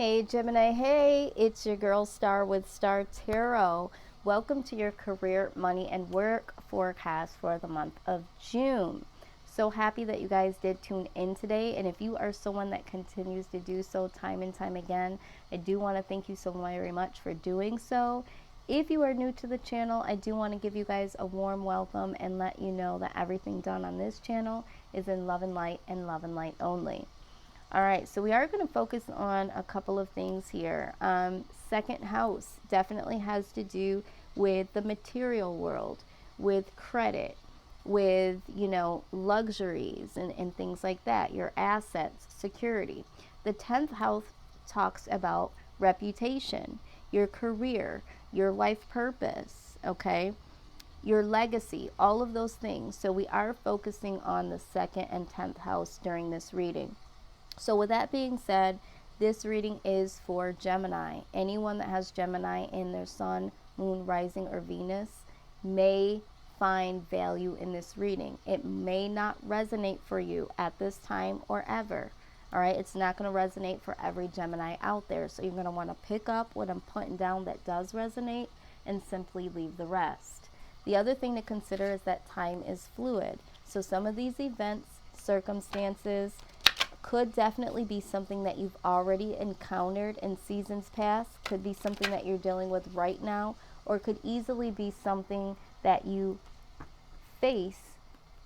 Hey Gemini, hey, it's your girl Star with Star Tarot. Welcome to your career, money, and work forecast for the month of June. So happy that you guys did tune in today. And if you are someone that continues to do so time and time again, I do want to thank you so very much for doing so. If you are new to the channel, I do want to give you guys a warm welcome and let you know that everything done on this channel is in love and light only. All right, so we are going to focus on a couple of things here. Second house definitely has to do with the material world, with credit, with, luxuries and things like that, your assets, security. The 10th house talks about reputation, your career, your life purpose, okay? Your legacy, all of those things. So we are focusing on the 2nd and 10th house during this reading. So with that being said, this reading is for Gemini. Anyone that has Gemini in their sun, moon, rising, or Venus may find value in this reading. It may not resonate for you at this time or ever. All right, it's not going to resonate for every Gemini out there. So you're going to want to pick up what I'm putting down that does resonate and simply leave the rest. The other thing to consider is that time is fluid. So some of these events, circumstances, could definitely be something that you've already encountered in seasons past, could be something that you're dealing with right now, or could easily be something that you face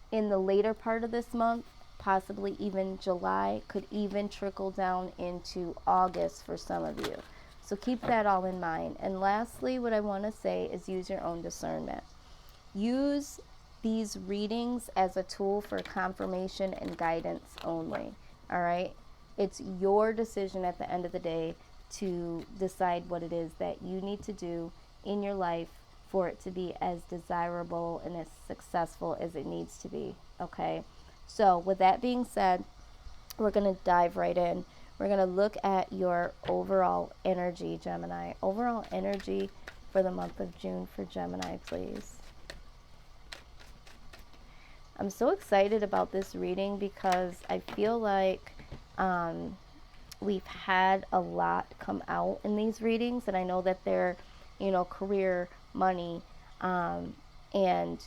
in the later part of this month, possibly even July, could even trickle down into August for some of you. So keep that all in mind. And lastly, what I want to say is use your own discernment. Use these readings as a tool for confirmation and guidance only. All right, it's your decision at the end of the day to decide what it is that you need to do in your life for it to be as desirable and as successful as it needs to be. Okay, so with that being said, we're going to dive right in. We're going to look at your overall energy, Gemini. Overall energy for the month of June for Gemini, please. I'm so excited about this reading because I feel like we've had a lot come out in these readings, and I know that they're, career, money, and,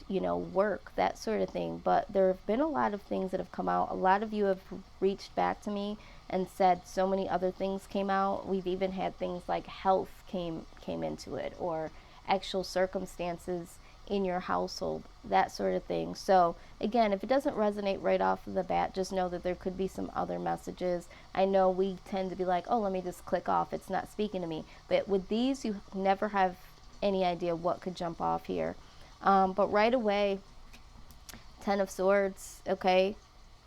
work, that sort of thing. But there have been a lot of things that have come out. A lot of you have reached back to me and said so many other things came out. We've even had things like health came into it, or actual circumstances in your household, that sort of thing. So again, if it doesn't resonate right off of the bat, just know that there could be some other messages. I know we tend to be like, oh, let me just click off, it's not speaking to me. But with these, you never have any idea what could jump off here. But right away, 10 of Swords, okay?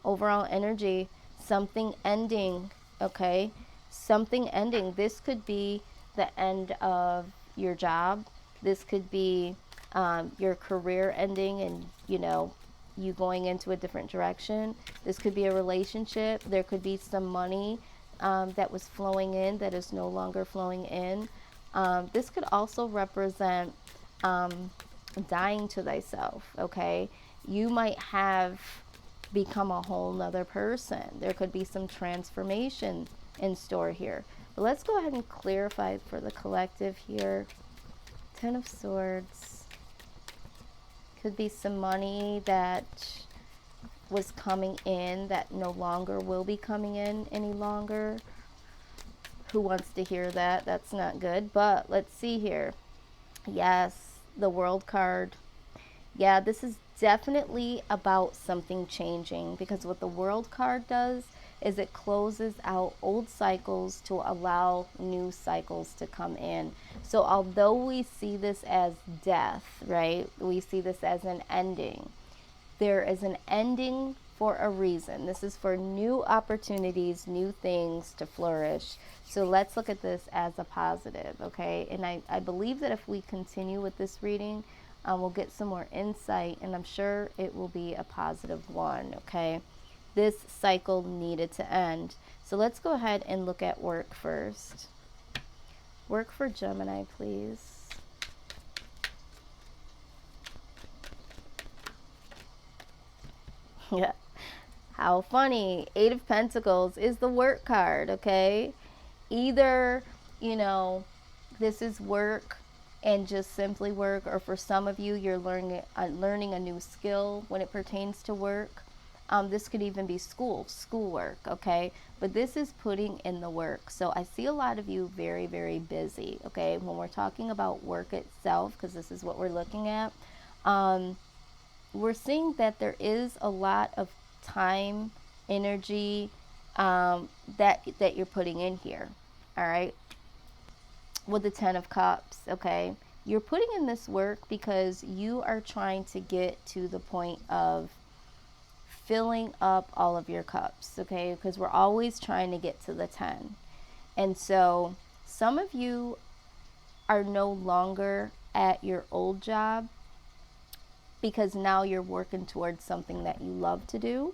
Overall energy, something ending, okay? Something ending. This could be the end of your job. This could be your career ending and, you going into a different direction. This could be a relationship. There could be some money that was flowing in that is no longer flowing in. This could also represent dying to thyself, okay? You might have become a whole nother person. There could be some transformation in store here. But let's go ahead and clarify for the collective here. 10 of Swords. Could be some money that was coming in that no longer will be coming in any longer. Who wants to hear that? That's not good. But let's see here. Yes, the World card. Yeah, this is definitely about something changing, because what the World card does is it closes out old cycles to allow new cycles to come in. So although we see this as death, right? We see this as an ending. There is an ending for a reason. This is for new opportunities, new things to flourish. So let's look at this as a positive, okay? And I believe that if we continue with this reading, we'll get some more insight, and I'm sure it will be a positive one, okay? This cycle needed to end. So let's go ahead and look at work first. Work for Gemini, please. Yeah. How funny. 8 of Pentacles is the work card, okay? Either, you know, this is work and just simply work, or for some of you, you're learning a new skill when it pertains to work. This could even be schoolwork, okay? But this is putting in the work. So I see a lot of you very, very busy, okay? When we're talking about work itself, because this is what we're looking at, we're seeing that there is a lot of time, energy, that you're putting in here, all right? With the 10 of Cups, okay? You're putting in this work because you are trying to get to the point of filling up all of your cups, okay? Because we're always trying to get to the 10. And so some of you are no longer at your old job because now you're working towards something that you love to do.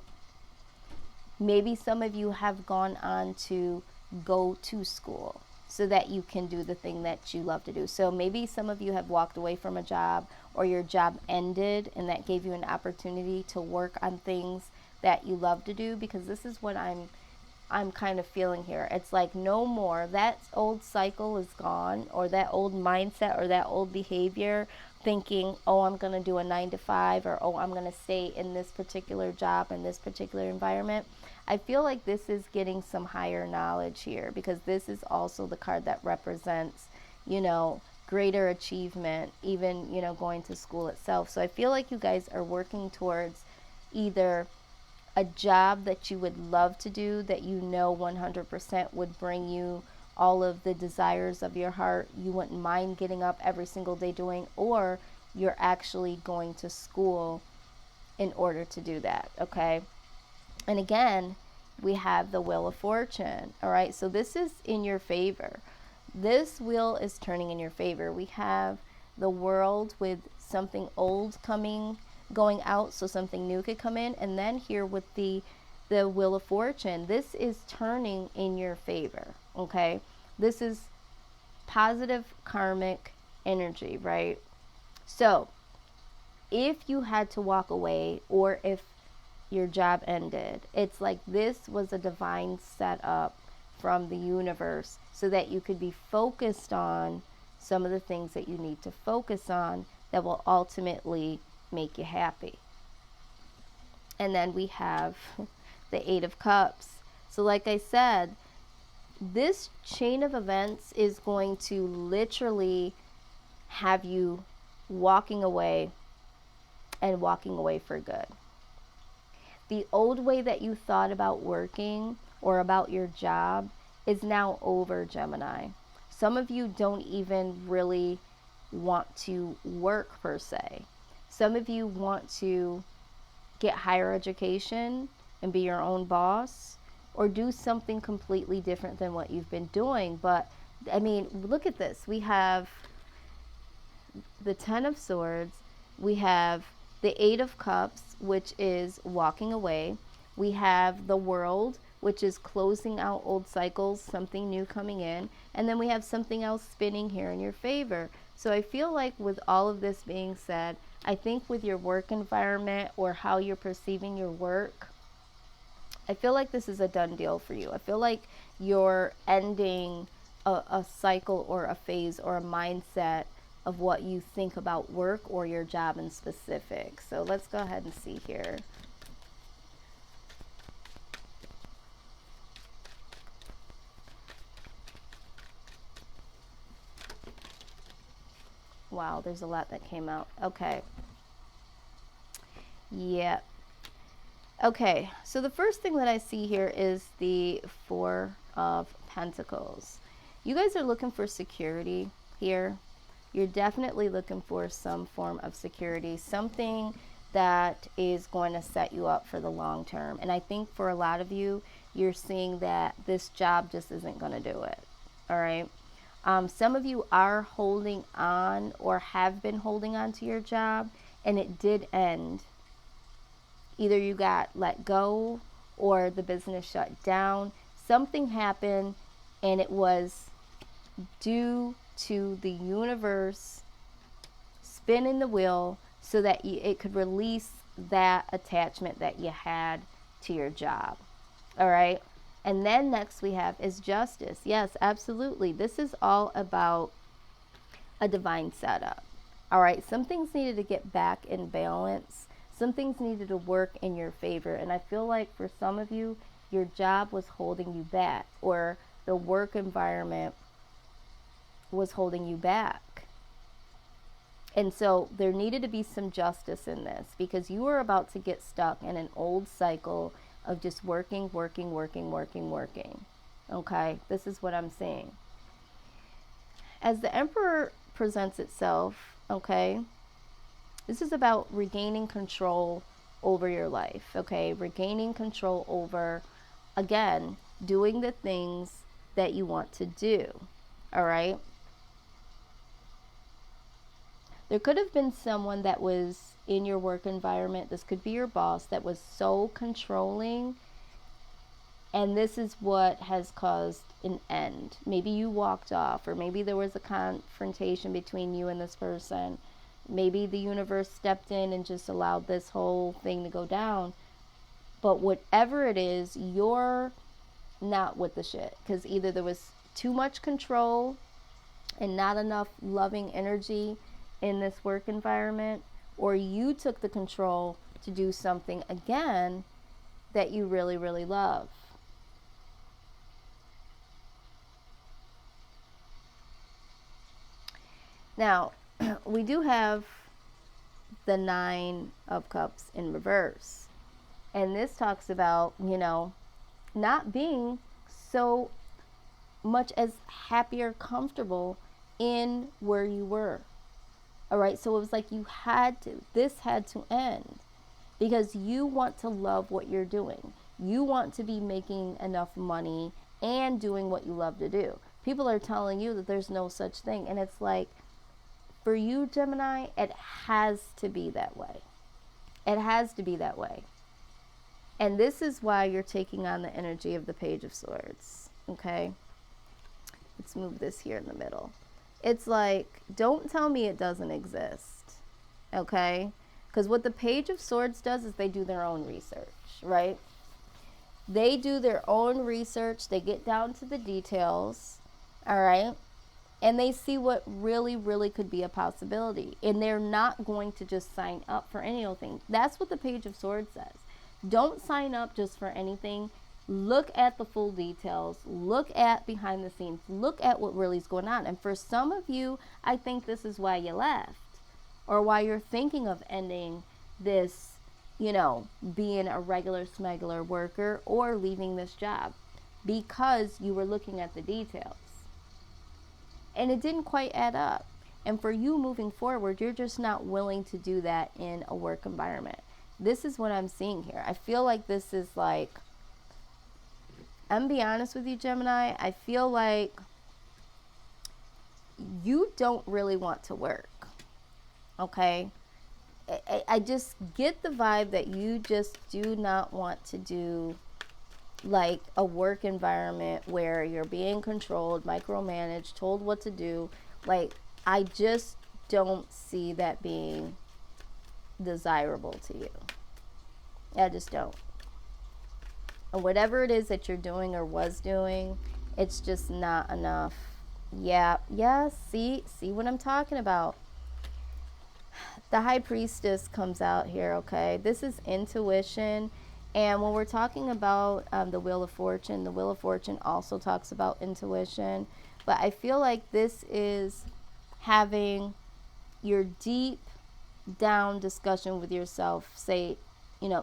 Maybe some of you have gone on to go to school so that you can do the thing that you love to do. So maybe some of you have walked away from a job, or your job ended and that gave you an opportunity to work on things that you love to do, because this is what I'm kind of feeling here. It's like no more. That old cycle is gone, or that old mindset or that old behavior, thinking, oh, I'm going to do a 9 to 5, or oh, I'm going to stay in this particular job, in this particular environment. I feel like this is getting some higher knowledge here, because this is also the card that represents, you know, greater achievement, even, you know, going to school itself. So I feel like you guys are working towards either a job that you would love to do, that you know 100% would bring you all of the desires of your heart, you wouldn't mind getting up every single day doing, or you're actually going to school in order to do that, okay? And again, we have the Wheel of Fortune, all right? So this is in your favor. This wheel is turning in your favor. We have the World with something old going out, so something new could come in. And then here with the Wheel of Fortune, this is turning in your favor, okay? This is positive karmic energy, right? So if you had to walk away, or if your job ended, it's like this was a divine setup from the universe so that you could be focused on some of the things that you need to focus on that will ultimately make you happy. And then we have the 8 of Cups. So like I said, this chain of events is going to literally have you walking away, and walking away for good. The old way that you thought about working or about your job is now over, Gemini. Some of you don't even really want to work per se. Some of you want to get higher education and be your own boss, or do something completely different than what you've been doing. But I mean, look at this. We have the 10 of Swords. We have the 8 of Cups, which is walking away. We have the World, which is closing out old cycles, something new coming in. And then we have something else spinning here in your favor. So I feel like with all of this being said, I think with your work environment, or how you're perceiving your work, I feel like this is a done deal for you. I feel like you're ending a cycle, or a phase, or a mindset of what you think about work or your job in specific. So let's go ahead and see here. Wow, there's a lot that came out. Okay. Yeah. Okay, so the first thing that I see here is the 4 of Pentacles. You guys are looking for security here. You're definitely looking for some form of security, something that is going to set you up for the long term. And I think for a lot of you, you're seeing that this job just isn't going to do it. All right. Some of you are holding on, or have been holding on to your job, and it did end. Either you got let go, or the business shut down. Something happened, and it was due to the universe spinning the wheel so that it could release that attachment that you had to your job. All right. And then next we have is justice. Yes, absolutely. This is all about a divine setup. All right, some things needed to get back in balance. Some things needed to work in your favor. And I feel like for some of you, your job was holding you back, or the work environment was holding you back. And so there needed to be some justice in this, because you were about to get stuck in an old cycle of just working. Okay, this is what I'm seeing. As the Emperor presents itself, okay, this is about regaining control over your life, okay? Regaining control over, again, doing the things that you want to do, all right? There could have been someone that was in your work environment, this could be your boss, that was so controlling, and this is what has caused an end. Maybe you walked off, or maybe there was a confrontation between you and this person. Maybe the universe stepped in and just allowed this whole thing to go down. But whatever it is, you're not with the shit, because either there was too much control and not enough loving energy in this work environment, or you took the control to do something again that you really love. Now, we do have the Nine of Cups in reverse. And this talks about, not being so much as happy or comfortable in where you were. All right, so it was like this had to end, because you want to love what you're doing. You want to be making enough money and doing what you love to do. People are telling you that there's no such thing. And it's like, for you, Gemini, it has to be that way. It has to be that way. And this is why you're taking on the energy of the Page of Swords, okay? Let's move this here in the middle. It's like, don't tell me it doesn't exist, okay? Because what the Page of Swords does is they do their own research, right? They do their own research. They get down to the details, all right? And they see what really could be a possibility. And they're not going to just sign up for any old thing. That's what the Page of Swords says. Don't sign up just for anything. Look at the full details. Look at behind the scenes. Look at what really is going on. And for some of you, I think this is why you left, or why you're thinking of ending this, being a regular smuggler worker, or leaving this job, because you were looking at the details. And it didn't quite add up. And for you moving forward, you're just not willing to do that in a work environment. This is what I'm seeing here. I feel like this is like, I'm gonna be honest with you, Gemini, I feel like you don't really want to work, okay? I just get the vibe that you just do not want to do like a work environment where you're being controlled, micromanaged, told what to do. Like, I just don't see that being desirable to you. I just don't. And whatever it is that you're doing or was doing, it's just not enough. Yeah, see what I'm talking about. The High Priestess comes out here, okay? This is intuition. And when we're talking about the Wheel of Fortune also talks about intuition. But I feel like this is having your deep down discussion with yourself. Say,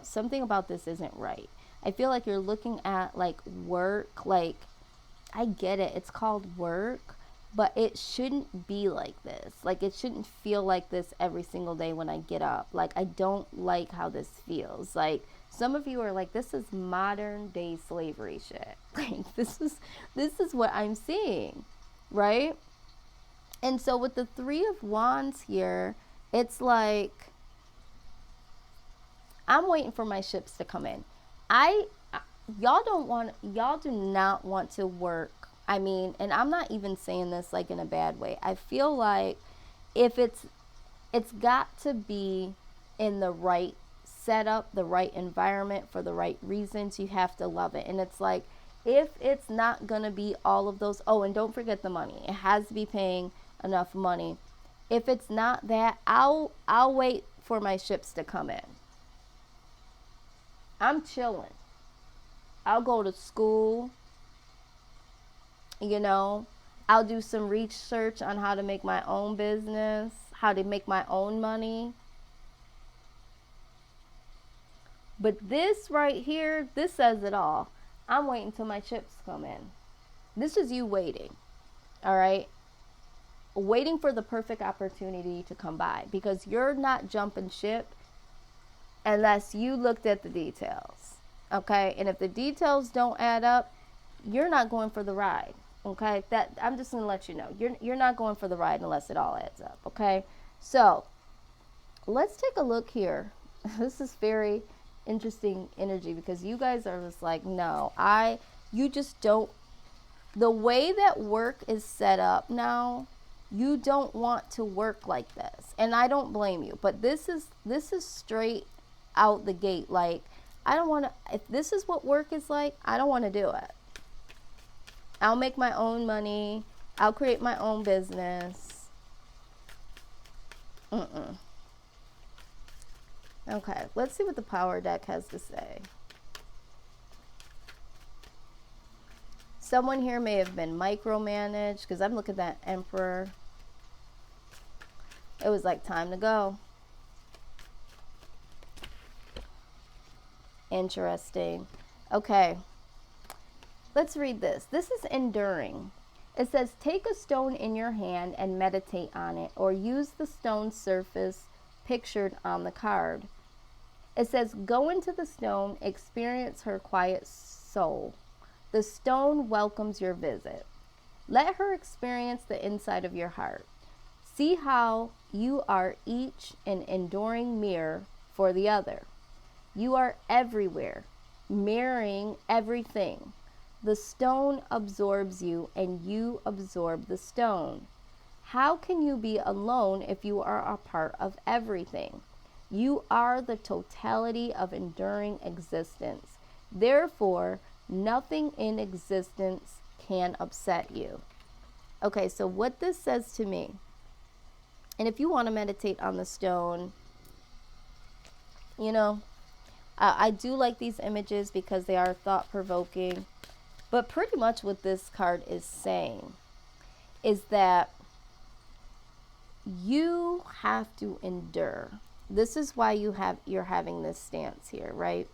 something about this isn't right. I feel like you're looking at like work, like, I get it, it's called work, but it shouldn't be like this. Like, it shouldn't feel like this every single day when I get up. Like, I don't like how this feels. Like, some of you are like, this is modern day slavery shit. Like, this is what I'm seeing, right? And so with the Three of Wands here, it's like, I'm waiting for my ships to come in. Y'all do not want to work. I mean, and I'm not even saying this like in a bad way. I feel like if it's got to be in the right setup, the right environment, for the right reasons. You have to love it. And it's like, If it's not going to be all of those, oh, and don't forget the money. It has to be paying enough money. If it's not that, I'll wait for my ships to come in. I'm chilling. I'll go to school, you know. I'll do some research on how to make my own business, how to make my own money. But this right here, this says it all. I'm waiting till my chips come in. This is you waiting, all right? Waiting for the perfect opportunity to come by, because you're not jumping ship unless you looked at the details, okay? And if the details don't add up, you're not going for the ride, okay? That I'm just gonna let you know. You're not going for the ride unless it all adds up, okay? So let's take a look here. This is very interesting energy, because you guys are just like, no, you just don't, the way that work is set up now, you don't want to work like this. And I don't blame you, but this is straight out the gate. Like, I don't want to, if this is what work is like, I don't want to do it. I'll make my own money. I'll create my own business. Okay, let's see what the power deck has to say. Someone here may have been micromanaged, because I'm looking at that Emperor. It was like, time to go. Interesting. Okay, let's read this. This is enduring. It says, take a stone in your hand and meditate on it, or use the stone surface pictured on the card. It says, go into the stone, experience her quiet soul. The stone welcomes your visit. Let her experience the inside of your heart. See how you are each an enduring mirror for the other. You are everywhere, mirroring everything. The stone absorbs you, and you absorb the stone. How can you be alone if you are a part of everything? You are the totality of enduring existence. Therefore, nothing in existence can upset you. Okay, so what this says to me, and if you want to meditate on the stone, you know, I do like these images because they are thought-provoking. But pretty much what this card is saying is that you have to endure. This is why you're having this stance here, right?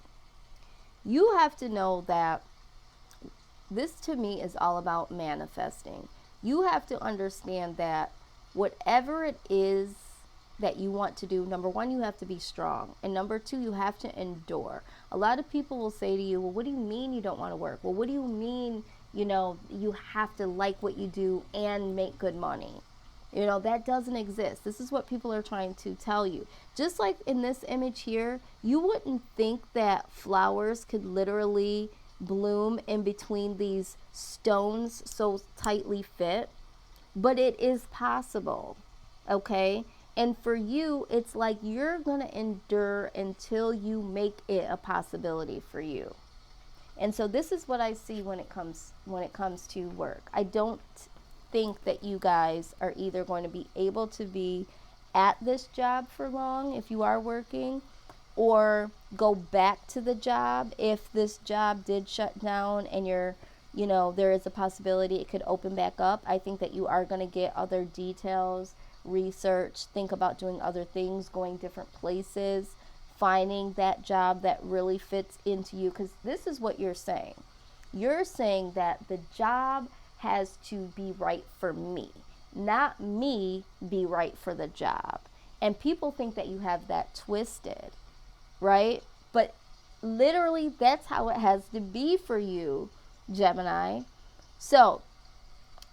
You have to know that this, to me, is all about manifesting. You have to understand that whatever it is that you want to do, number one, you have to be strong. And number two, you have to endure. A lot of people will say to you, well, what do you mean you don't want to work? Well, what do you mean, you have to like what you do and make good money? That doesn't exist. This is what people are trying to tell you. Just like in this image here, you wouldn't think that flowers could literally bloom in between these stones so tightly fit, but it is possible, okay? And for you, it's like you're going to endure until you make it a possibility for you. And so this is what I see when it comes to work. I don't think that you guys are either going to be able to be at this job for long if you are working, or go back to the job if this job did shut down and there is a possibility it could open back up. I think that you are going to get other details, research, think about doing other things, going different places, finding that job that really fits into you, because this is what you're saying. You're saying that the job has to be right for me, not me be right for the job. And people think that you have that twisted, right? But literally, that's how it has to be for you, Gemini. So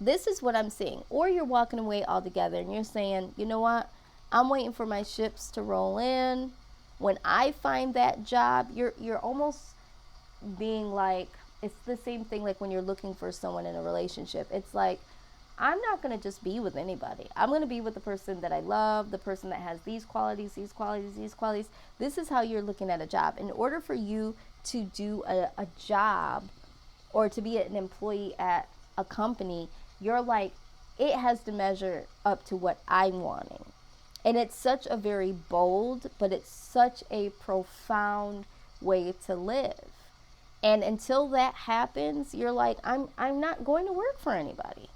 this is what I'm seeing. Or you're walking away altogether and you're saying, you know what? I'm waiting for my ships to roll in. When I find that job, you're almost being like, it's the same thing like when you're looking for someone in a relationship. It's like, I'm not going to just be with anybody. I'm going to be with the person that I love, the person that has these qualities, these qualities, these qualities. This is how you're looking at a job. In order for you to do a job, or to be an employee at a company, you're like, it has to measure up to what I'm wanting. And it's such a very bold, but it's such a profound way to live. And until that happens, you're like, I'm not going to work for anybody.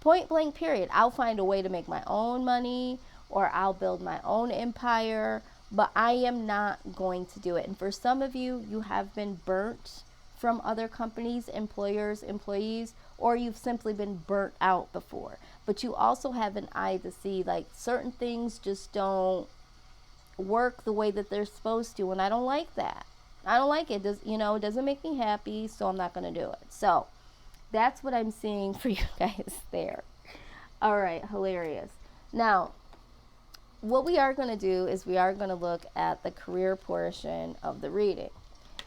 Point blank, period. I'll find a way to make my own money, or I'll build my own empire, but I am not going to do it. And for some of you, you have been burnt from other companies, employers, employees, or you've simply been burnt out before. But you also have an eye to see, like, certain things just don't work the way that they're supposed to, and I don't like that. I don't like it. It doesn't make me happy, so I'm not going to do it. So that's what I'm seeing for you guys there. All right, hilarious. Now, what we are going to do is we are going to look at the career portion of the reading.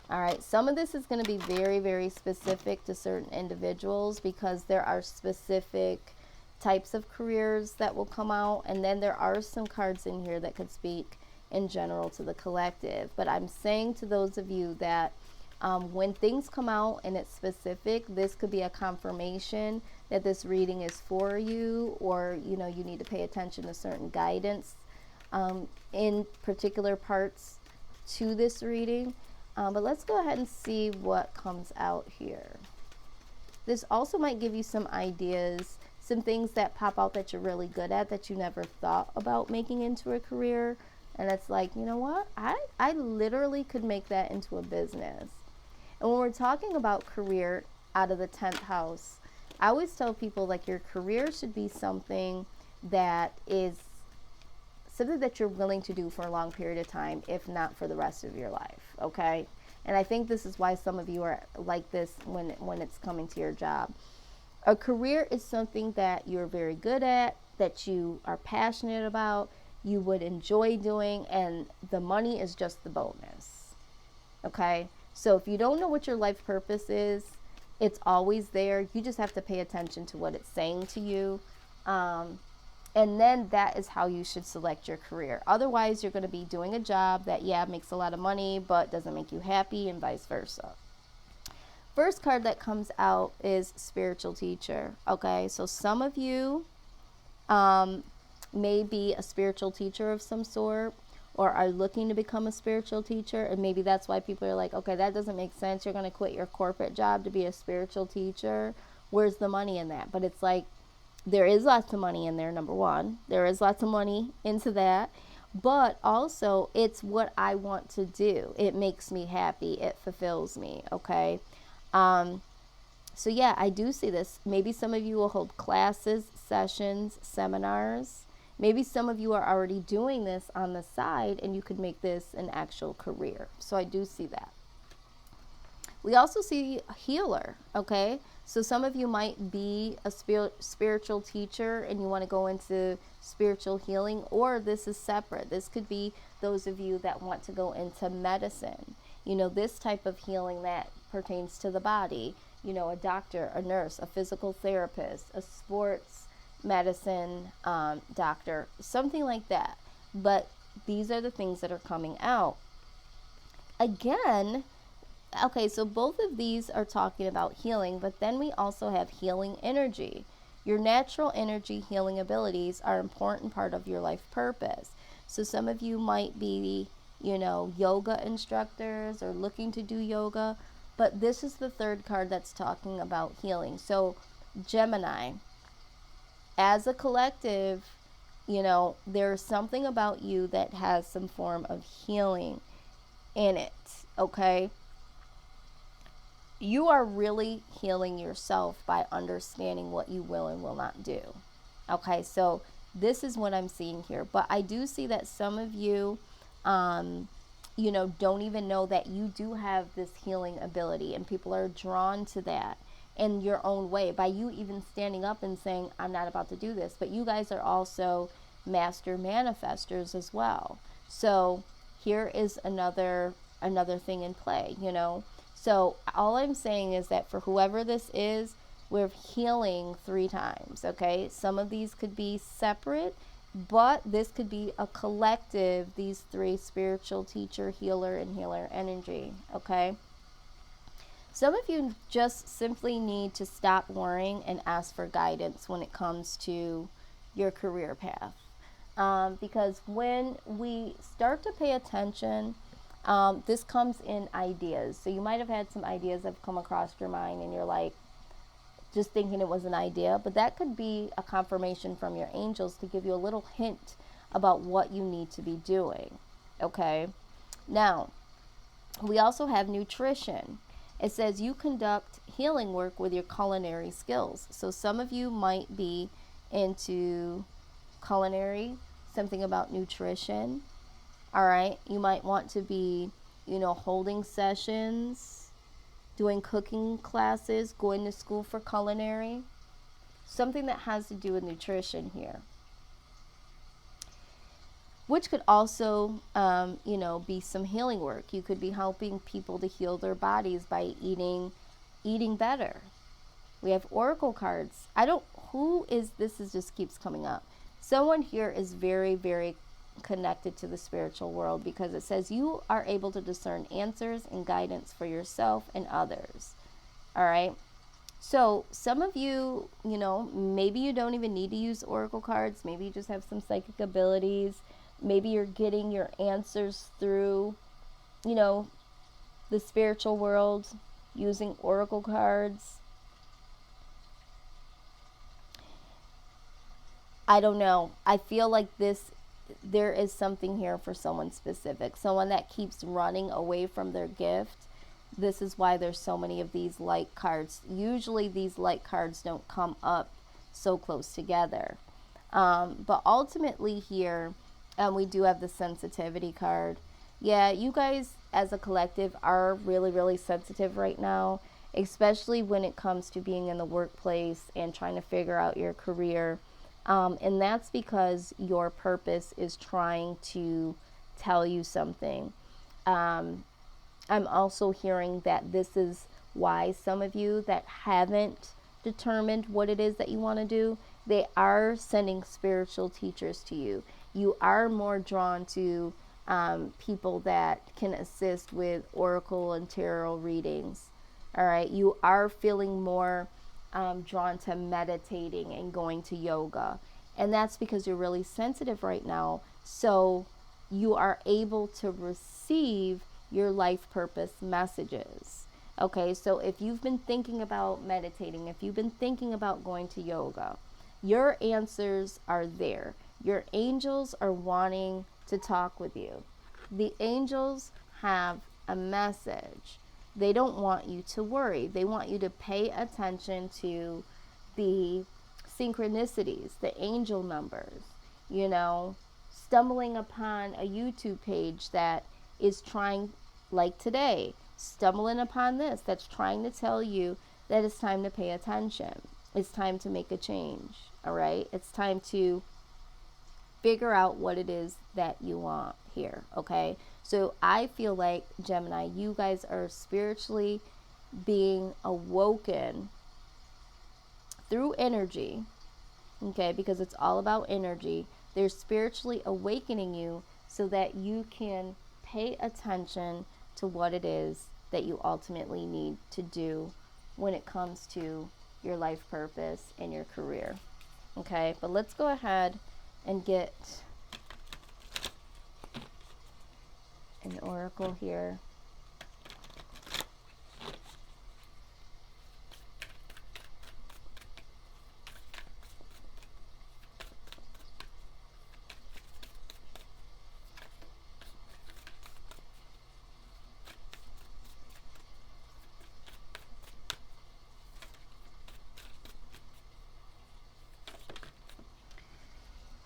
All right, some of this is going to be very, very specific to certain individuals because there are specific types of careers that will come out, and then there are some cards in here that could speak in general to the collective. But I'm saying to those of you that when things come out and it's specific, this could be a confirmation that this reading is for you, or you need to pay attention to certain guidance in particular parts to this reading. But let's go ahead and see what comes out here. This also might give you some ideas, some things that pop out that you're really good at that you never thought about making into a career. And it's like, you know what? I literally could make that into a business. And when we're talking about career out of the 10th house, I always tell people, like, your career should be something that is something that you're willing to do for a long period of time, if not for the rest of your life, okay? And I think this is why some of you are like this when it's coming to your job. A career is something that you're very good at, that you are passionate about, you would enjoy doing, and the money is just the bonus, okay? So if you don't know what your life purpose is, it's always there. You just have to pay attention to what it's saying to you. And then that is how you should select your career. Otherwise, you're going to be doing a job that, makes a lot of money, but doesn't make you happy, and vice versa. First card that comes out is spiritual teacher. Okay, so some of you may be a spiritual teacher of some sort, or are looking to become a spiritual teacher. And maybe that's why people are like, okay, that doesn't make sense. You're going to quit your corporate job to be a spiritual teacher. Where's the money in that? But it's like, there is lots of money in there, number one. There is lots of money into that. But also, it's what I want to do. It makes me happy. It fulfills me, okay? So yeah, I do see this. Maybe some of you will hold classes, sessions, seminars. Maybe some of you are already doing this on the side, and you could make this an actual career. So I do see that. We also see a healer, okay? So some of you might be a spiritual teacher and you want to go into spiritual healing, or this is separate. This could be those of you that want to go into medicine. This type of healing that pertains to the body. A doctor, a nurse, a physical therapist, a sports medicine doctor, something like that. But these are the things that are coming out. Again, okay, so both of these are talking about healing, but then we also have healing energy. Your natural energy healing abilities are an important part of your life purpose. So some of you might be, yoga instructors or looking to do yoga, but this is the third card that's talking about healing. So Gemini, as a collective, there's something about you that has some form of healing in it, okay? You are really healing yourself by understanding what you will and will not do. Okay, so this is what I'm seeing here. But I do see that some of you, don't even know that you do have this healing ability, and people are drawn to that in your own way by you even standing up and saying, I'm not about to do this. But you guys are also master manifestors as well. So here is another thing in play, So all I'm saying is that for whoever this is, we're healing 3 times, okay? Some of these could be separate, but this could be a collective, these 3: spiritual, teacher, healer, and healer energy, okay? Some of you just simply need to stop worrying and ask for guidance when it comes to your career path. Because when we start to pay attention, this comes in ideas. So you might have had some ideas that have come across your mind and you're like, just thinking it was an idea, but that could be a confirmation from your angels to give you a little hint about what you need to be doing. Okay? Now, we also have nutrition. It says you conduct healing work with your culinary skills. So some of you might be into culinary, something about nutrition. All right? You might want to be, holding sessions, doing cooking classes, going to school for culinary, something that has to do with nutrition here. Which could also, be some healing work. You could be helping people to heal their bodies by eating better. We have oracle cards. This just keeps coming up. Someone here is very, very connected to the spiritual world, because it says you are able to discern answers and guidance for yourself and others. All right. So some of you, maybe you don't even need to use oracle cards. Maybe you just have some psychic abilities. Maybe you're getting your answers through, the spiritual world using oracle cards. I don't know. I feel like there is something here for someone specific, someone that keeps running away from their gift. This is why there's so many of these light cards. Usually these light cards don't come up so close together. But ultimately here, we do have the sensitivity card. Yeah, you guys as a collective are really, really sensitive right now, especially when it comes to being in the workplace and trying to figure out your career. And that's because your purpose is trying to tell you something. I'm also hearing that this is why some of you that haven't determined what it is that you want to do, they are sending spiritual teachers to you. You are more drawn to people that can assist with oracle and tarot readings. All right. You are feeling more drawn to meditating and going to yoga. And that's because you're really sensitive right now. So you are able to receive your life purpose messages. Okay, so if you've been thinking about meditating, if you've been thinking about going to yoga, your answers are there. Your angels are wanting to talk with you. The angels have a message. They don't want you to worry. They want you to pay attention to the synchronicities, the angel numbers, stumbling upon a YouTube page that is trying, like today, stumbling upon this that's trying to tell you that it's time to pay attention. It's time to make a change, all right? It's time to figure out what it is that you want here, okay? So I feel like, Gemini, you guys are spiritually being awoken through energy, okay? Because it's all about energy. They're spiritually awakening you so that you can pay attention to what it is that you ultimately need to do when it comes to your life purpose and your career, okay? But let's go ahead and get an oracle here.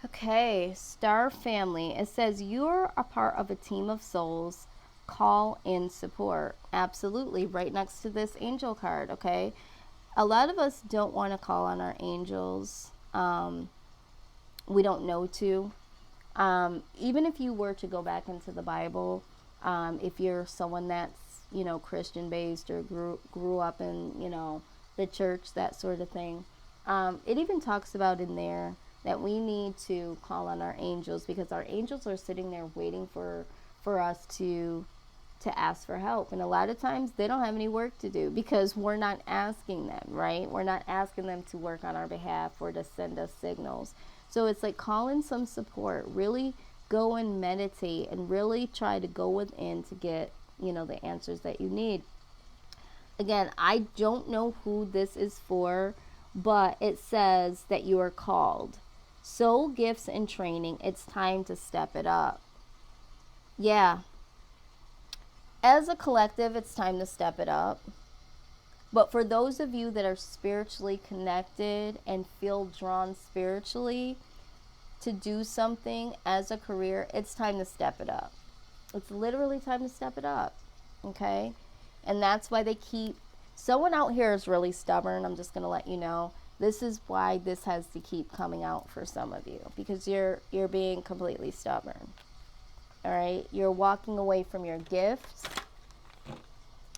Okay, Star Family. It says you're a part of a team of souls. Call in support. Absolutely, right next to this angel card, okay? A lot of us don't want to call on our angels. We don't know to. Even if you were to go back into the Bible, if you're someone that's, Christian based or grew up in, the church, that sort of thing, it even talks about in there that we need to call on our angels, because our angels are sitting there waiting for us to to ask for help. And a lot of times they don't have any work to do because we're not asking them, right? We're not asking them to work on our behalf or to send us signals. So it's like call in some support, really go and meditate and really try to go within to get, the answers that you need. Again, I don't know who this is for, but it says that you are called. Soul gifts and training, it's time to step it up. Yeah. As a collective, it's time to step it up. But for those of you that are spiritually connected and feel drawn spiritually to do something as a career, it's time to step it up. It's literally time to step it up. Okay? And that's why they keep, someone out here is really stubborn. I'm just going to let you know. This is why this has to keep coming out for some of you, because you're being completely stubborn. All right? You're walking away from your gifts.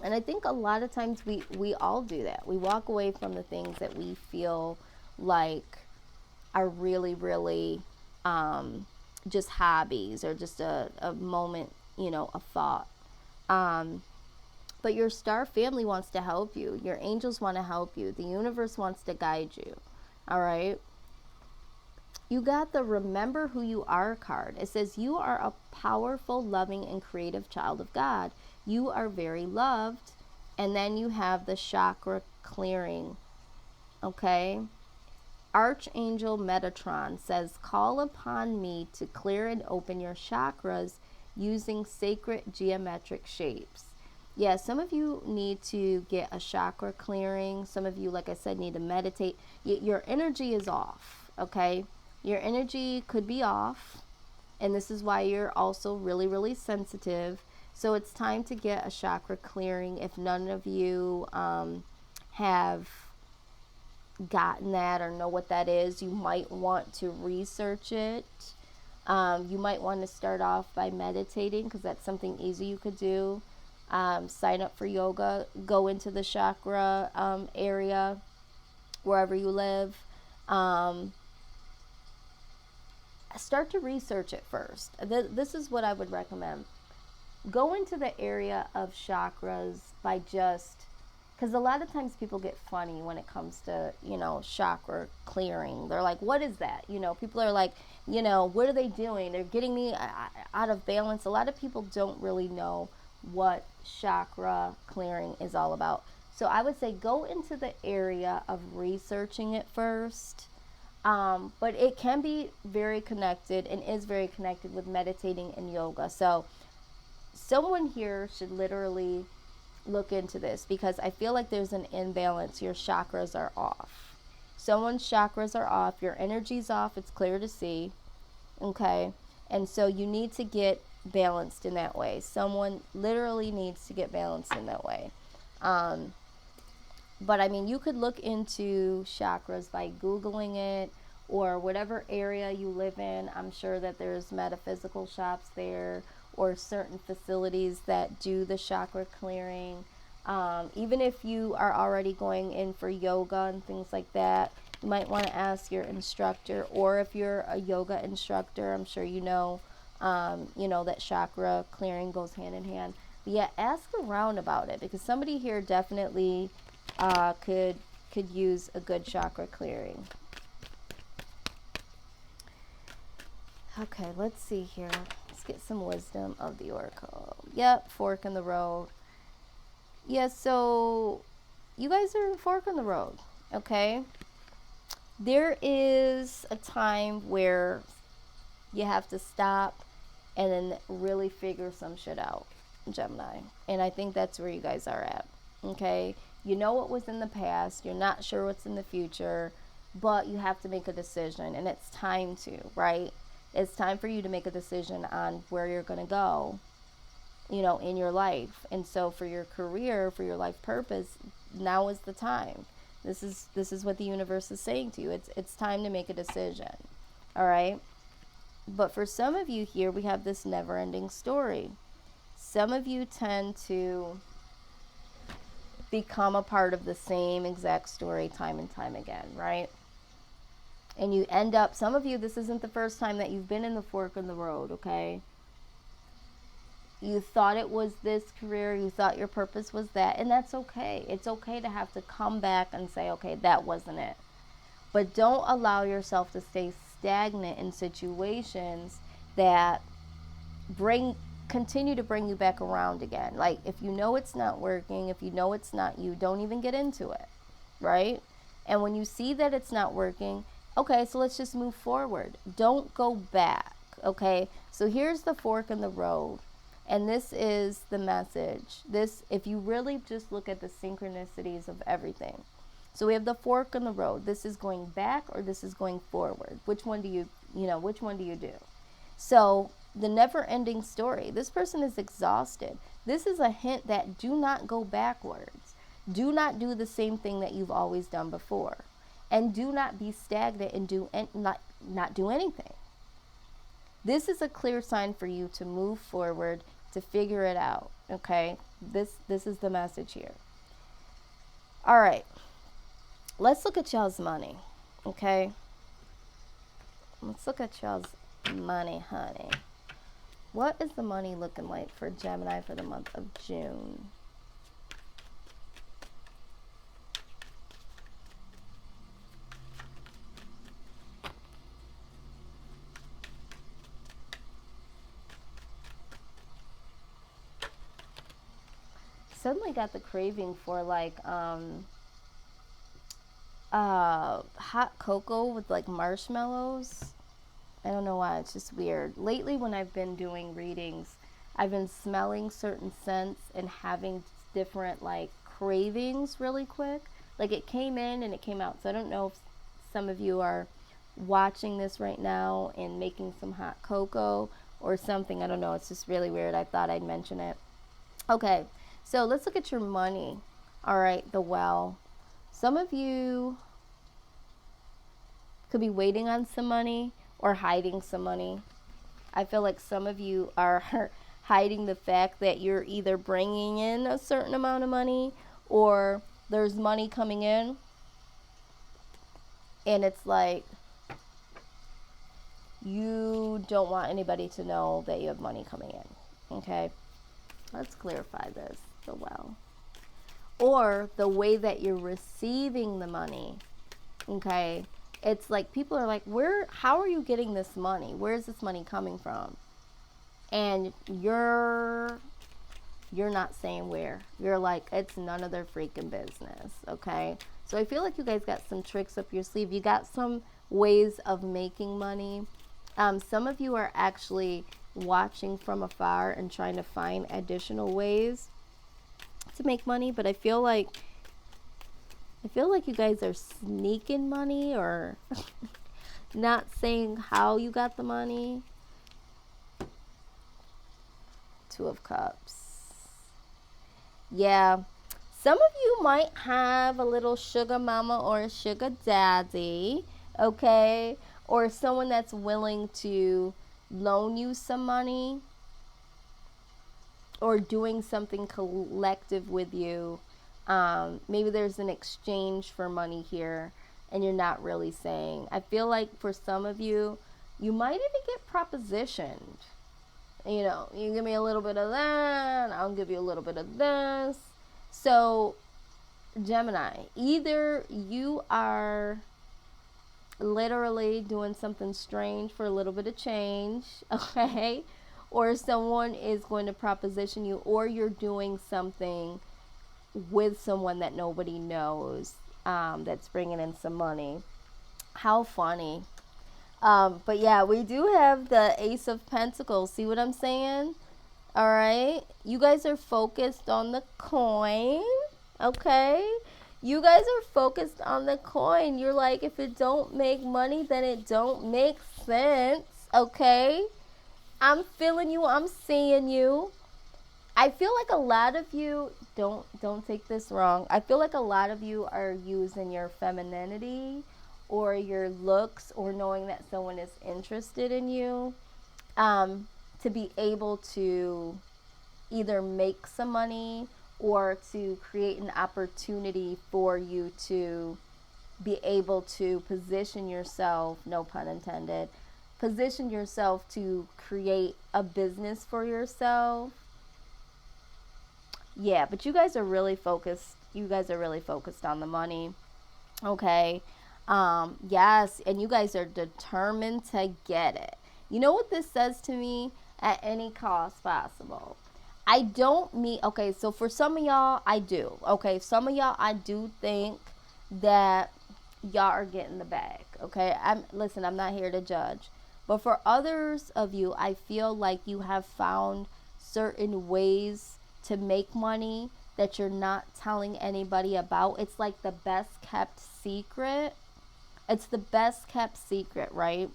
And I think a lot of times we all do that. We walk away from the things that we feel like are really, really just hobbies or just a moment, a thought. But your star family wants to help you. Your angels want to help you. The universe wants to guide you. All right? You got the Remember Who You Are card. It says you are a powerful, loving, and creative child of God. You are very loved. And then you have the chakra clearing. Okay? Archangel Metatron says, call upon me to clear and open your chakras using sacred geometric shapes. Yeah, some of you need to get a chakra clearing. Some of you, like I said, need to meditate. Your energy is off, okay? Your energy could be off, and this is why you're also really, really sensitive. So it's time to get a chakra clearing. If none of you have gotten that or know what that is, you might want to research it. You might want to start off by meditating, because that's something easy you could do. Sign up for yoga, go into the chakra area wherever you live. Start to research it first. This is what I would recommend. Go into the area of chakras by just, because a lot of times people get funny when it comes to, chakra clearing. They're like, what is that? People are like, what are they doing? They're getting me out of balance. A lot of people don't really know what chakra clearing is all about. So I would say go into the area of researching it first. But it can be very connected and is very connected with meditating and yoga. So someone here should literally look into this, because I feel like there's an imbalance. Your chakras are off. Someone's chakras are off. Your energy's off. It's clear to see. Okay. And so you need to get balanced in that way. Someone literally needs to get balanced in that way. But I mean, you could look into chakras by Googling it, or whatever area you live in. I'm sure that there's metaphysical shops there, or certain facilities that do the chakra clearing. Even if you are already going in for yoga and things like that, you might want to ask your instructor. Or if you're a yoga instructor, I'm sure that chakra clearing goes hand in hand. But yeah, ask around about it, because somebody here definitely could use a good chakra clearing. Okay, let's see here. Let's get some wisdom of the oracle. Yep, fork in the road. Yeah, so you guys are in fork in the road, okay? There is a time where you have to stop and then really figure some shit out, Gemini. And I think that's where you guys are at, okay? You know what was in the past. You're not sure what's in the future, but you have to make a decision, and it's time to, right? It's time for you to make a decision on where you're going to go, in your life. And so for your career, for your life purpose, now is the time. This is what the universe is saying to you. It's time to make a decision. All right? But for some of you here, we have this never-ending story. Some of you tend to become a part of the same exact story time and time again, right? And you end up, some of you, this isn't the first time that you've been in the fork in the road, okay? You thought it was this career, you thought your purpose was that, and that's okay. It's okay to have to come back and say, okay, that wasn't it. But don't allow yourself to stay stagnant in situations that bring continue to bring you back around again. Like, if you know it's not working, if you know it's not you, don't even get into it, right? And when you see that it's not working, okay, so let's just move forward. Don't go back, okay? So here's the fork in the road. And this is the message. This, if you really just look at the synchronicities of everything. So we have the fork in the road. This is going back or this is going forward. Which one do which one do you do? So the never-ending story. This person is exhausted. This is a hint that do not go backwards. Do not do the same thing that you've always done before. And do not be stagnant and not do anything. This is a clear sign for you to move forward, to figure it out, okay? This is the message here. All right. Let's look at y'all's money, okay? Let's look at y'all's money, honey. What is the money looking like for Gemini for the month of June? Suddenly got the craving for like hot cocoa with like marshmallows. I don't know why, it's just weird. Lately when I've been doing readings, I've been smelling certain scents and having different like cravings really quick. Like, it came in and it came out. So I don't know if some of you are watching this right now and making some hot cocoa or something. I don't know, it's just really weird. I thought I'd mention it. Okay, so let's look at your money. All right, the well. Some of you could be waiting on some money or hiding some money. I feel like some of you are hiding the fact that you're either bringing in a certain amount of money or there's money coming in. And it's like you don't want anybody to know that you have money coming in. Okay? Let's clarify this. The well. Or the way that you're receiving the money. Okay? It's like people are like, how are you getting this money? Where's this money coming from? And you're not saying where. You're like, it's none of their freaking business. Okay? So I feel like you guys got some tricks up your sleeve. You got some ways of making money. Some of you are actually watching from afar and trying to find additional ways to make money, but I feel like you guys are sneaking money or not saying how you got the money. Two of Cups. Yeah. Some of you might have a little sugar mama or a sugar daddy, okay? Or someone that's willing to loan you some money or doing something collective with you. Maybe there's an exchange for money here and you're not really saying. I feel like for some of you, you might even get propositioned. You know, you give me a little bit of that, I'll give you a little bit of this. So, Gemini, either you are literally doing something strange for a little bit of change, okay? Or someone is going to proposition you, or you're doing something with someone that nobody knows, that's bringing in some money. How funny. But yeah, we do have the Ace of Pentacles. See what I'm saying? All right. You guys are focused on the coin. Okay. You guys are focused on the coin. You're like, if it don't make money, then it don't make sense. Okay. I'm feeling you. I'm seeing you. I feel like a lot of you, don't take this wrong. I feel like a lot of you are using your femininity or your looks or knowing that someone is interested in you, to be able to either make some money or to create an opportunity for you to be able to position yourself, no pun intended, position yourself to create a business for yourself, Yeah, but you guys are really focused. You guys are really focused on the money. Okay. Yes, and you guys are determined to get it. You know what this says to me? At any cost possible. I don't mean, okay, so for some of y'all, I do. Okay, some of y'all, I do think that y'all are getting the bag. Okay, listen, I'm not here to judge. But for others of you, I feel like you have found certain ways to make money that you're not telling anybody about. It's like the best kept secret. It's the best kept secret, right?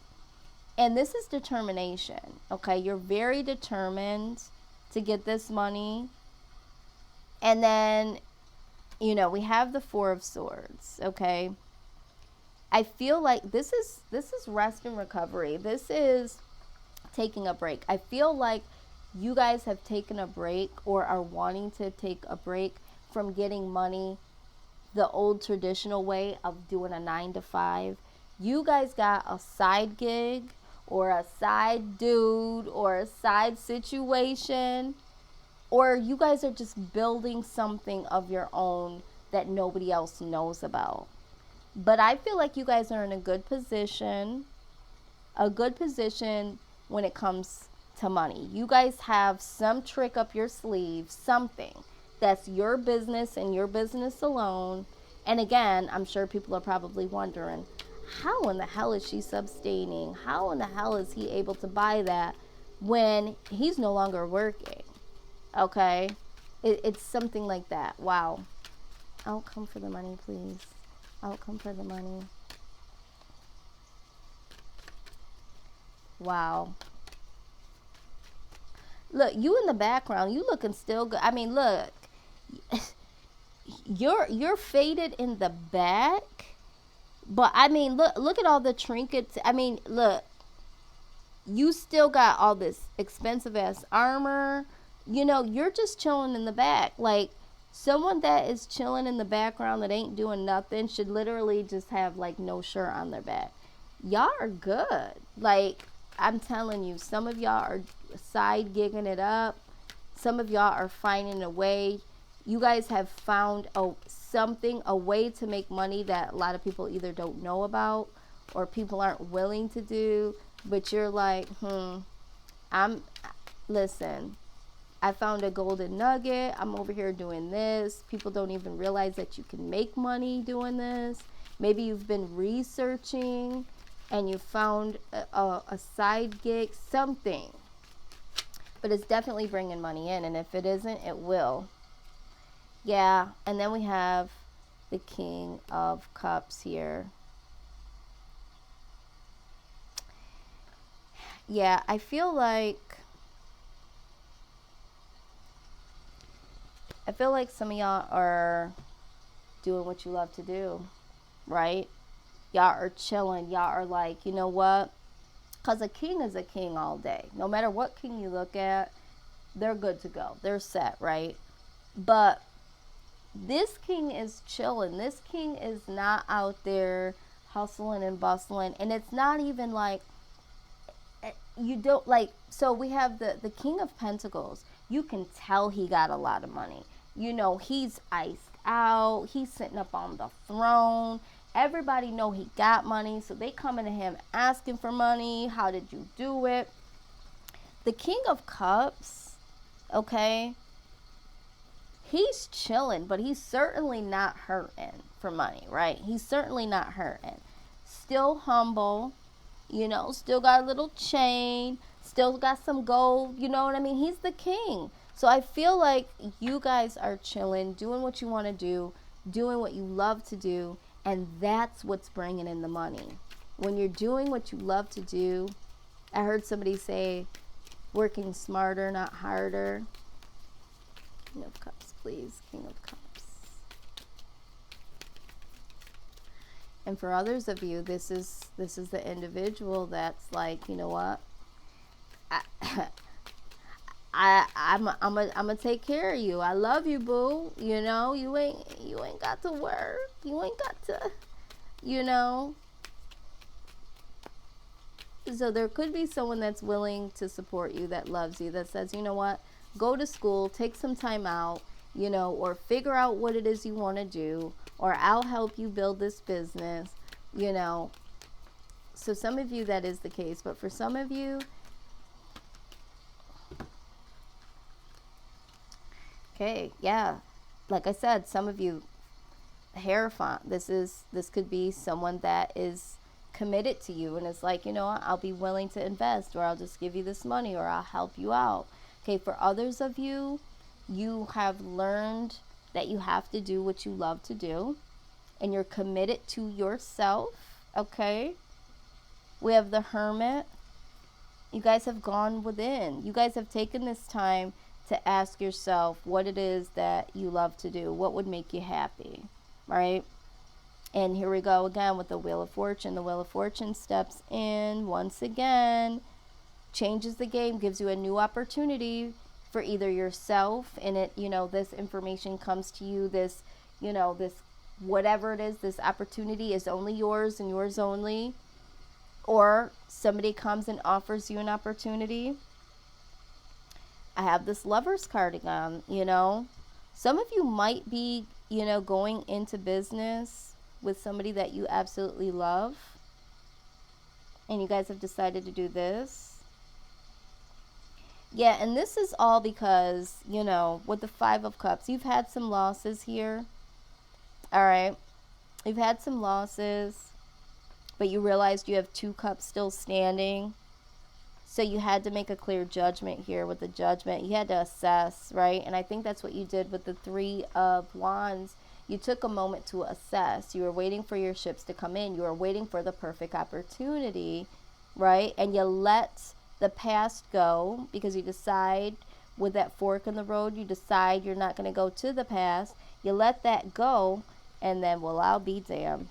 And this is determination, okay? You're very determined to get this money. And then, we have the Four of Swords, okay? I feel like this is rest and recovery. This is taking a break. I feel like you guys have taken a break or are wanting to take a break from getting money the old traditional way of doing a 9 to 5. You guys got a side gig or a side dude or a side situation, or you guys are just building something of your own that nobody else knows about. But I feel like you guys are in a good position when it comes to money. You guys have some trick up your sleeve, something that's your business and your business alone. And again, I'm sure people are probably wondering, how in the hell is she sustaining? How in the hell is he able to buy that when he's no longer working? Okay? It's something like that. Wow. I'll come for the money, please. I'll come for the money. Wow. Look, you in the background, you looking still good. I mean, look, you're faded in the back, but I mean, look at all the trinkets. I mean, look, you still got all this expensive ass armor. You're just chilling in the back. Like, someone that is chilling in the background that ain't doing nothing should literally just have like no shirt on their back. Y'all are good. Like, I'm telling you, some of y'all are side gigging it up. Some of y'all are finding a way. You guys have found a way to make money that a lot of people either don't know about or people aren't willing to do. But you're like, listen, I found a golden nugget. I'm over here doing this. People don't even realize that you can make money doing this. Maybe you've been researching and you found a side gig, something. But it's definitely bringing money in. And if it isn't, it will. Yeah. And then we have the King of Cups here. Yeah, I feel like some of y'all are doing what you love to do, right? Y'all are chilling. Y'all are like, you know what? Because a king is a king all day. No matter what king you look at, they're good to go. They're set, right? But this king is chilling. This king is not out there hustling and bustling. And it's not even like, you don't like, so we have the King of Pentacles. You can tell he got a lot of money. He's iced out. He's sitting up on the throne. Everybody know he got money, so they coming to him asking for money. How did you do it? The King of Cups, okay, he's chilling, but he's certainly not hurting for money, right? He's certainly not hurting. Still humble, still got a little chain, still got some gold, you know what I mean? He's the king. So I feel like you guys are chilling, doing what you want to do, doing what you love to do, and that's what's bringing in the money. When you're doing what you love to do, I heard somebody say, working smarter, not harder. King of Cups, please. King of Cups. And for others of you, this is the individual that's like, you know what? I'm gonna take care of you. I love you, boo. You ain't got to work. You ain't got to, So there could be someone that's willing to support you, that loves you, that says, you know what? Go to school, take some time out, or figure out what it is you want to do, or I'll help you build this business, So some of you, that is the case. But for some of you, okay, yeah, like I said, some of you, Hierophant, this could be someone that is committed to you and it's like, I'll be willing to invest, or I'll just give you this money, or I'll help you out. Okay, for others of you, you have learned that you have to do what you love to do and you're committed to yourself. Okay, we have the Hermit. You guys have gone within. You guys have taken this time to ask yourself what it is that you love to do, what would make you happy, right? And here we go again with the Wheel of Fortune. The Wheel of Fortune steps in once again, changes the game, gives you a new opportunity for either yourself, and it, this information comes to you, this, this, whatever it is, this opportunity is only yours and yours only, or somebody comes and offers you an opportunity. I have this Lover's card again, Some of you might be, going into business with somebody that you absolutely love, and you guys have decided to do this. Yeah, and this is all because, with the Five of Cups, you've had some losses here. All right. You've had some losses, but you realized you have 2 cups still standing. So you had to make a clear judgment here with the Judgment. You had to assess, right? And I think that's what you did with the 3 of Wands. You took a moment to assess. You were waiting for your ships to come in. You were waiting for the perfect opportunity, right? And you let the past go because you decide, with that fork in the road, you decide you're not going to go to the past. You let that go, and then, well, I'll be damned.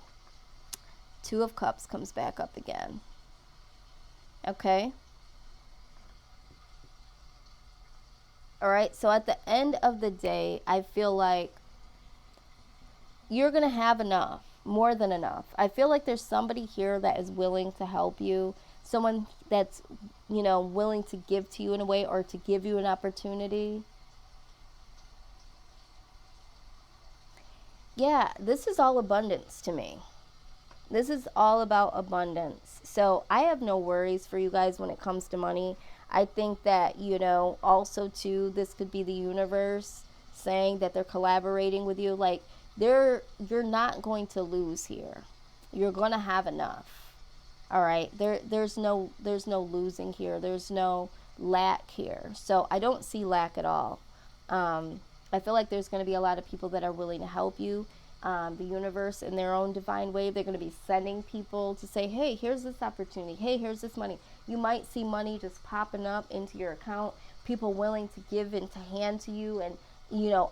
2 of Cups comes back up again. Okay? All right, so at the end of the day, I feel like you're going to have enough, more than enough. I feel like there's somebody here that is willing to help you, someone that's, willing to give to you in a way, or to give you an opportunity. Yeah, this is all abundance to me. This is all about abundance. So I have no worries for you guys when it comes to money. I think that, also too, this could be the universe saying that they're collaborating with you. Like, you're not going to lose here. You're going to have enough. All right. There's no losing here. There's no lack here. So I don't see lack at all. I feel like there's going to be a lot of people that are willing to help you. The universe, in their own divine way, they're going to be sending people to say, hey, here's this opportunity. Hey, here's this money. You might see money just popping up into your account, people willing to give and to hand to you, and,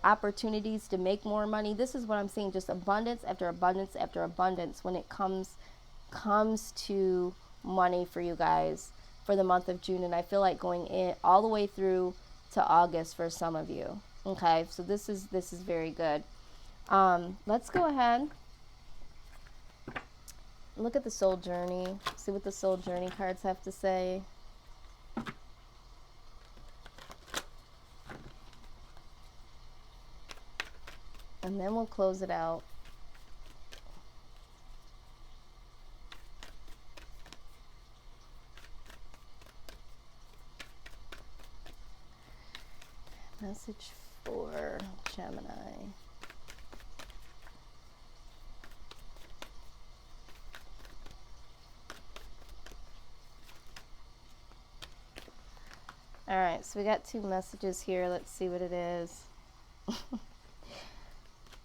opportunities to make more money. This is what I'm seeing, just abundance after abundance after abundance when it comes to money for you guys for the month of June. And I feel like going in all the way through to August for some of you. Okay, so this is very good. Let's go ahead, look at the Soul Journey, see what the Soul Journey cards have to say. And then we'll close it out. Message for Gemini. All right, so we got 2 messages here. Let's see what it is.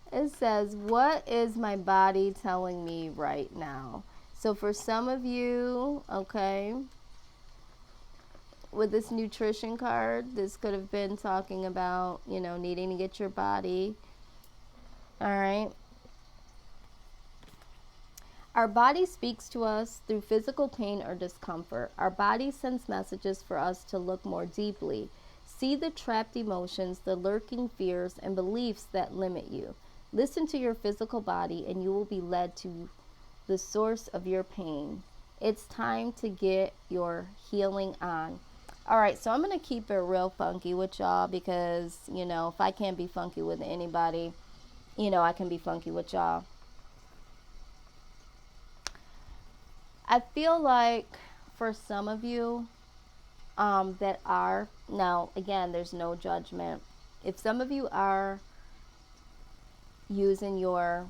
It says, what is my body telling me right now? So for some of you, okay, with this nutrition card, this could have been talking about, needing to get your body. All right. Our body speaks to us through physical pain or discomfort. Our body sends messages for us to look more deeply. See the trapped emotions, the lurking fears, and beliefs that limit you. Listen to your physical body and you will be led to the source of your pain. It's time to get your healing on. All right, so I'm going to keep it real funky with y'all because, if I can't be funky with anybody, I can be funky with y'all. I feel like for some of you that are, now again, there's no judgment. If some of you are using your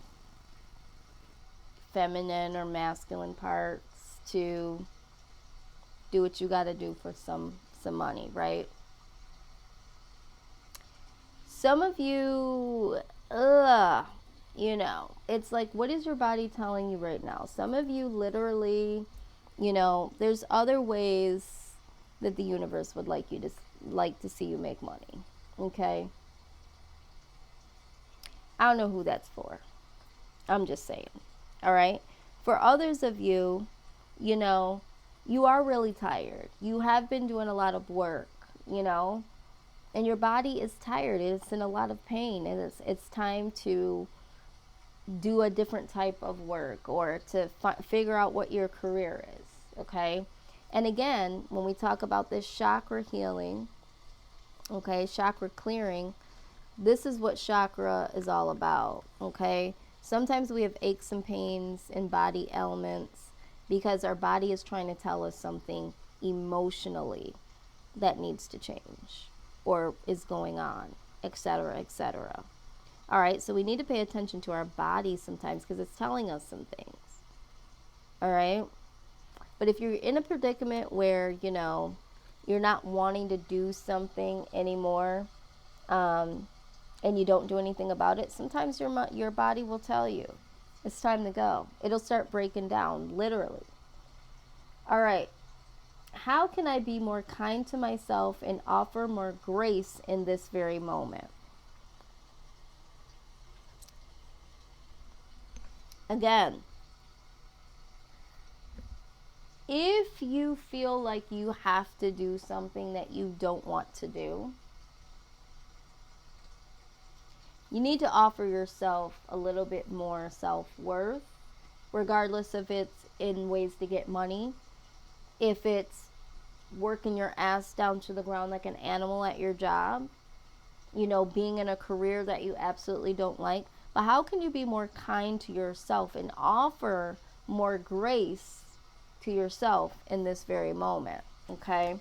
feminine or masculine parts to do what you got to do for some money, right? Some of you, it's like, what is your body telling you right now? Some of you literally, there's other ways that the universe would like to see you make money. Okay? I don't know who that's for. I'm just saying. All right? For others of you, you are really tired. You have been doing a lot of work, and your body is tired. It's in a lot of pain. It's time to do a different type of work or to figure out what your career is, okay? And again, when we talk about this chakra healing, okay, chakra clearing, this is what chakra is all about, okay? Sometimes we have aches and pains in body elements because our body is trying to tell us something emotionally that needs to change or is going on, etc., etc. All right, so we need to pay attention to our body sometimes because it's telling us some things. All right? But if you're in a predicament where, you're not wanting to do something anymore, and you don't do anything about it, sometimes your body will tell you it's time to go. It'll start breaking down, literally. All right. How can I be more kind to myself and offer more grace in this very moment? Again, if you feel like you have to do something that you don't want to do, you need to offer yourself a little bit more self-worth, regardless if it's in ways to get money, if it's working your ass down to the ground like an animal at your job, being in a career that you absolutely don't like. But how can you be more kind to yourself and offer more grace to yourself in this very moment? Okay?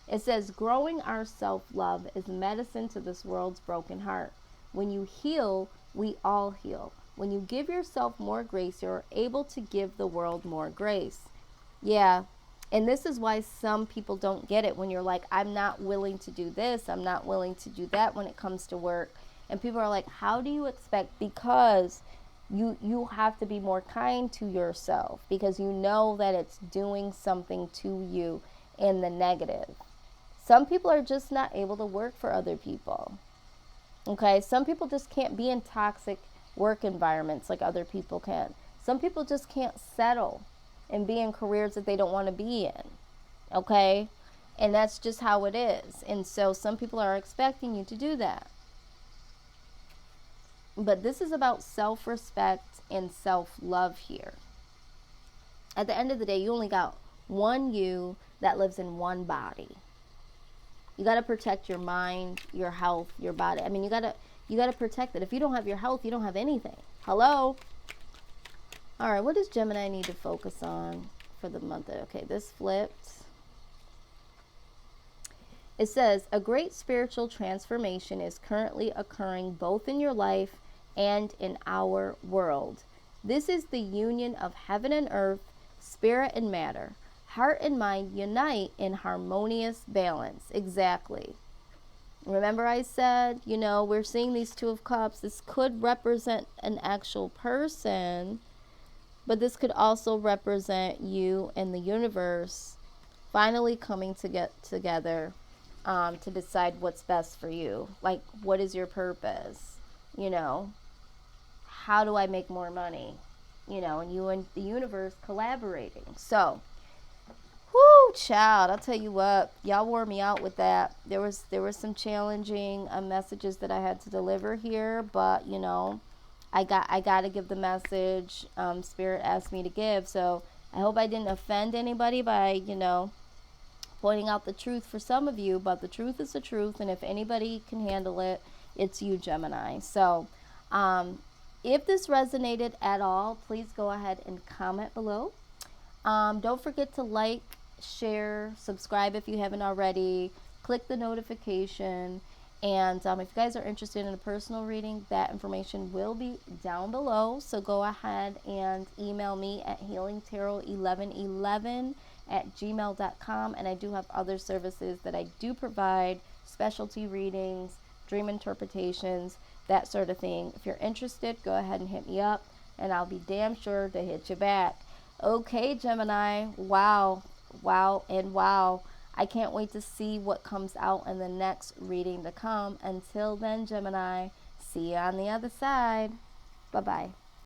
It says, growing our self-love is medicine to this world's broken heart. When you heal, we all heal. When you give yourself more grace, you're able to give the world more grace. Yeah. And this is why some people don't get it when you're like, I'm not willing to do this, I'm not willing to do that when it comes to work. And people are like, how do you expect? Because you have to be more kind to yourself because you know that it's doing something to you in the negative. Some people are just not able to work for other people. Okay, some people just can't be in toxic work environments like other people can. Some people just can't settle and be in careers that they don't want to be in. Okay? And that's just how it is. And so some people are expecting you to do that. But this is about self-respect and self-love here. At the end of the day, you only got one you that lives in one body. You got to protect your mind, your health, your body. I mean, you got to protect it. If you don't have your health, you don't have anything. Hello? All right, what does Gemini need to focus on for the month? Okay, this flipped. It says, a great spiritual transformation is currently occurring both in your life and in our world. This is the union of heaven and earth, spirit and matter. Heart and mind unite in harmonious balance. Exactly. Remember I said, we're seeing these Two of Cups. This could represent an actual person, but this could also represent you and the universe finally coming to get together to decide what's best for you. Like, what is your purpose? How do I make more money? And you and the universe collaborating. So, whoo, child, I'll tell you what, y'all wore me out with that. There was some challenging messages that I had to deliver here, but I got to give the message Spirit asked me to give. So I hope I didn't offend anybody by pointing out the truth for some of you, but the truth is the truth, and if anybody can handle it, it's you, Gemini. So if this resonated at all, please go ahead and comment below. Don't forget to like, share, subscribe if you haven't already, click the notification, and if you guys are interested in a personal reading, that information will be down below. So go ahead and email me at healingtarot1111@gmail.com. And I do have other services that I do provide, specialty readings, dream interpretations, that sort of thing. If you're interested, go ahead and hit me up, and I'll be damn sure to hit you back. Okay, Gemini, wow, wow, and wow. I can't wait to see what comes out in the next reading to come. Until then, Gemini, see you on the other side. Bye-bye.